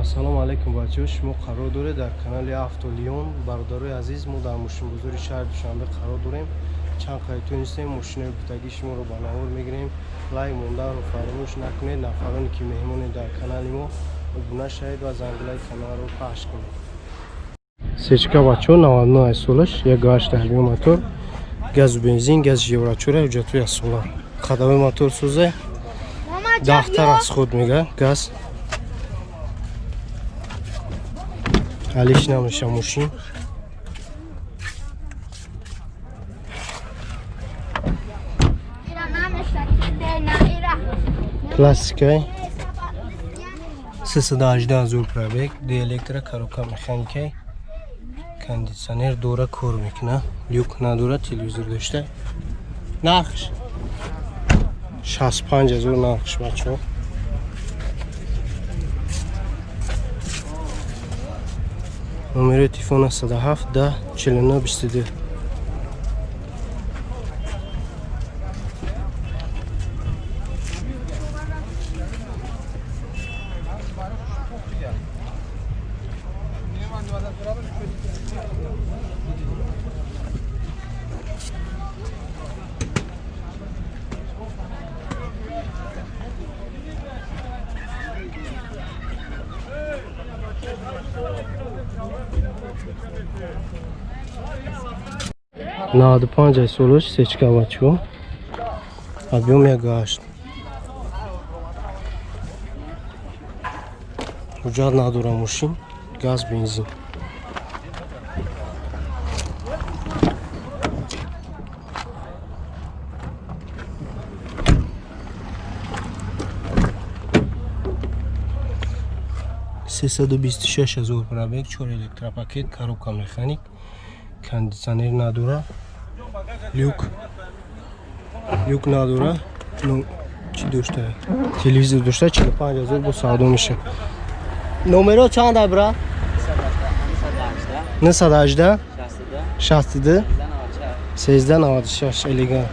Ассалому алайкум бачаҳо, шумо қарор доред дар канали Автолион. Бародарои азиз, мо дар мошинбозори шаҳри Душанбе қарор дорем. Чанд қайтонистем мошинаи гуфтагии шуморо ба навор мегирем. Лайк монданро фаромӯш накунед. Нафароне ки меҳмонед дар канали мо обуна шавед ва зангилаи каналро пахш кунед. Сечка бачаҳо 99 солаш, 1.8 мотор, газу бензин, газ еврачура, ҳуҷҷатҳои асола. Қадамои мотор сӯзе 10 та расход мега газ. Алиш намеша мошин. Классикай 318 000 пробег, диэлектро, коробка механикай, кондиционер дора кор мекунад, люк надора, телевизор дошта. Нархш 65 000 нархш бачаҳо. Номери телефона 107 10 49 22. Nada panca solos seçka bachoo. Объем 1.8. Ҳуҷҷат надора мошин, газ, бензин. $326 000 пробег, 4 электропакет, коробка механик, кондиционер надора, люк надора, чи дошта, телевизор дошта, 45 000 бо савдо меша. Номеро чанда бра? 918 62 1396 элеган.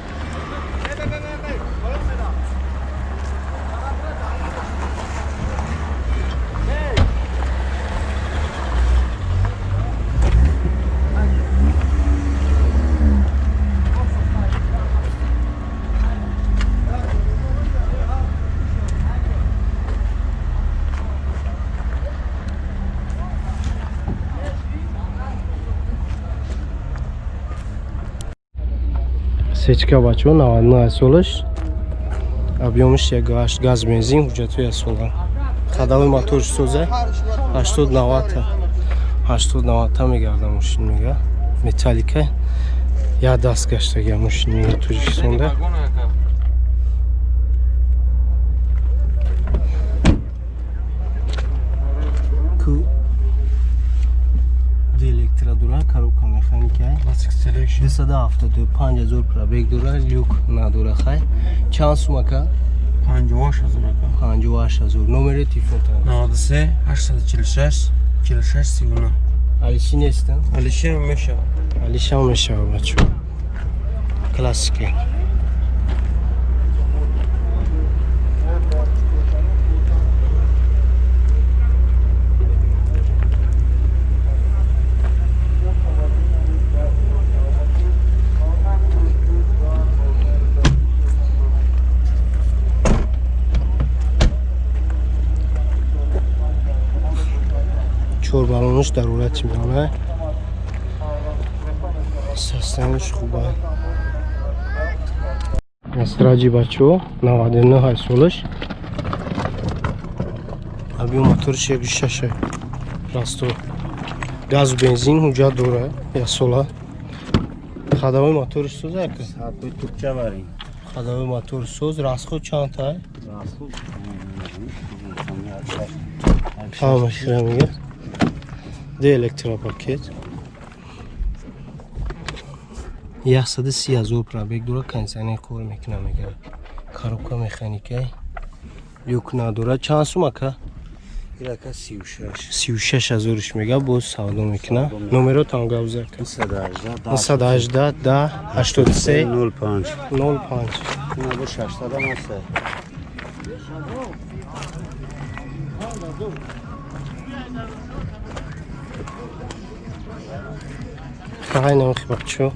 Сечка бачаҳо 99 солаш, объемиш 1.8, газ, бензин, ҳуҷҷатҳои асола. Қадамои мотори сӯза 80-90 та мегарда мошин мега. Металлика я даст гаштага мошин мега Тоҷикистонда. Диэлектро дора, коробка механика, 275 000 пробег дора, люк надора хай. Чанд сумака? 58 000. Номери телефона 93 846 46 39. Алиши нестан? Алишер меша. Алишам меша бачаҳо. Классика. Чорбалониш дарурати меонад. Состоянияш хуба. Настраҷи бачаҳо 99 солаш. Объем моториш 1.6 расто. Газ, бензин, ҳуҷҷат дора, 1 сола. Қадамои моториш сӯз ака? Сатои тупча барин. Қадамои мотори сӯз, расход чанд та? Расход ҳама хира мега. Диэлектропакет 130 000 пробег дора, кондиционер кор мекунад мега. Коробка механикай, люк надора. Чанд сум ака? ирака 36. 36 000 мега, боз савдо мекунад. Номеротон гавз ака? 918 10 83 05. 05. Ина бо 60 аст. خواهی نمیخی بچه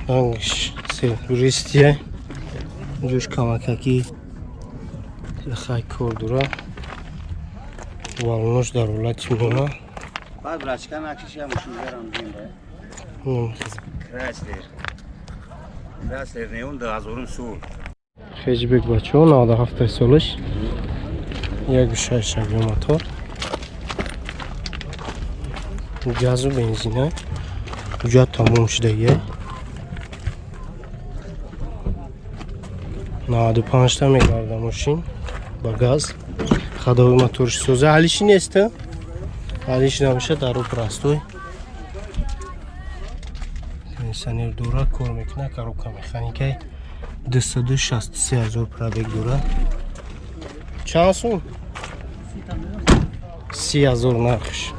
هنگش سلوریستیه جوش کمککی خواهی کردورا والنوش در ولایت میمونه بعد برچکن اکشش هم مشون برم دیم Krasler neon da azorun su. Hecbek bacheo 97 solish. Yak 6 motor. Gaz و بنزینه. کجا تموم شده 95 تا میگرده ماشین با گاز. خدای موتورش سوزه حالیش نیست. حالیش نمیشه در رو پرستوی. سنیر دورا کار میکنه کاروکا مکانیکی 263,000 پرابگ دورا چند سون 30,000 نرخش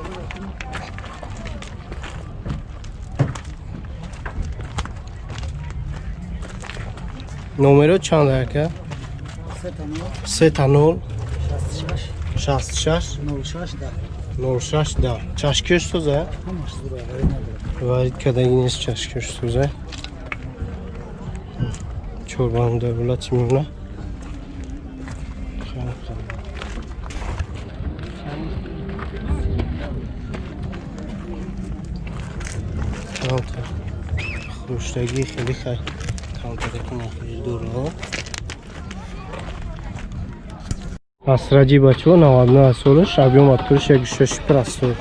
نمره چند درکه 3 تا 0 66 06 10 چشکش سوزه وارد کدایی نیست چشکش سوزه چوربانم در ولایت میمونه کانتر خروشتگی خیلی خیلی کانتر کنه دور ها اسراجی بچه ها 99 سالش ابیوم موتورش 1.6 پرستو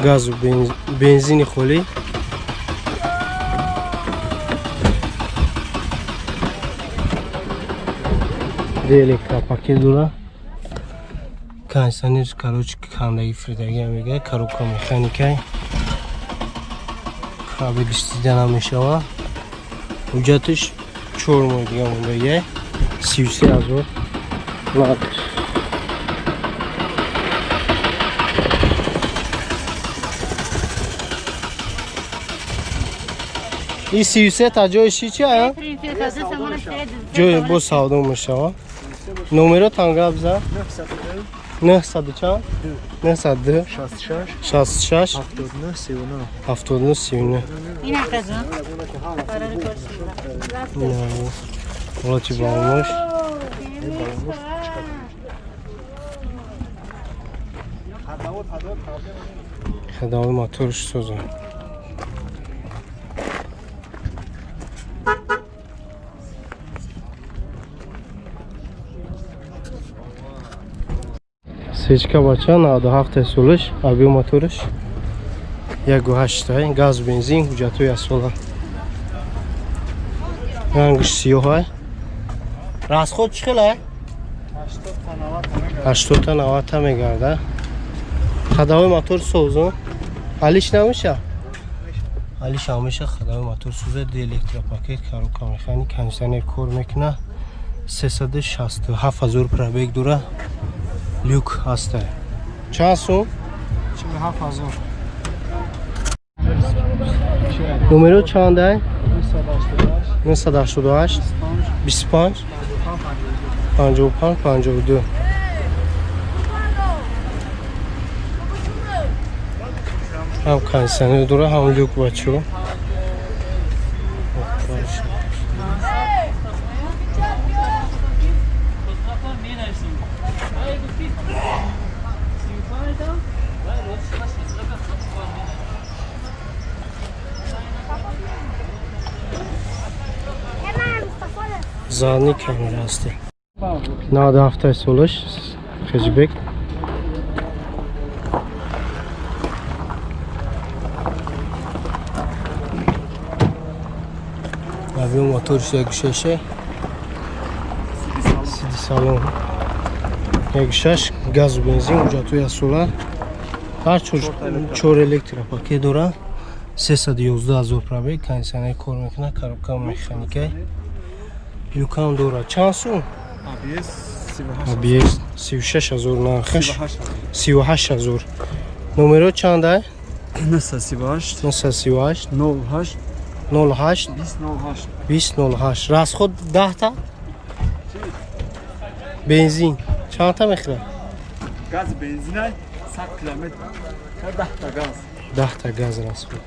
گاز و بنزین خولی دیلکترا پاکی دولا کانسانیش کاروچ کاندگی فریدگی میگه کاروکا مکانیکی کابل استیدن هم میشه حجتش 4 ماه دیگه مونده 33,000 لات این 33 تا جایشی چی آیا؟ جای با ساده میشه نمره تانگا بزن 900 چند؟ 902 66 79 39 این اقدام ولایتی بالموش خدای موتورش سوزه سیچکا بچه 97 سولش ابی موتورش 1.8 گاز بنزین حجتوی اصولا رنگش سیاه راست خود چه خیله؟ 80 تا 90 تا میگرده خدای موتور سوزون حالیش نمیشه حالیش همیشه خدای موتور سوزه دی الکترا پاکت کاروکا مکانیک کنیسانر کار میکنه 367,000 پرابگ دوره لیوک هسته چند سون؟ 47,000 نمره چنده؟ 988 25 55 52 هم کنسانه دوره هم لیوک بچه زانی کامل هسته 97 سالش خجبک ابیوم موتورش 1.6 سیدی سالون 1.6 گاز و بنزین اونجا توی سولار هر چور الکترا پاکی دوره 311,000 پرابگ کنیسانه کار میکنه کاروکا مکانیکی یوکان دوره چند سون؟ ABS 36,000 نرخش 38,000 نمره چنده؟ 938 938 08 08 2008 راست خود 10 تا بنزین چند تا میخوره؟ Gaz benzine 100 kilometr. 10 ta gaz. 10 تا گاز راست بود.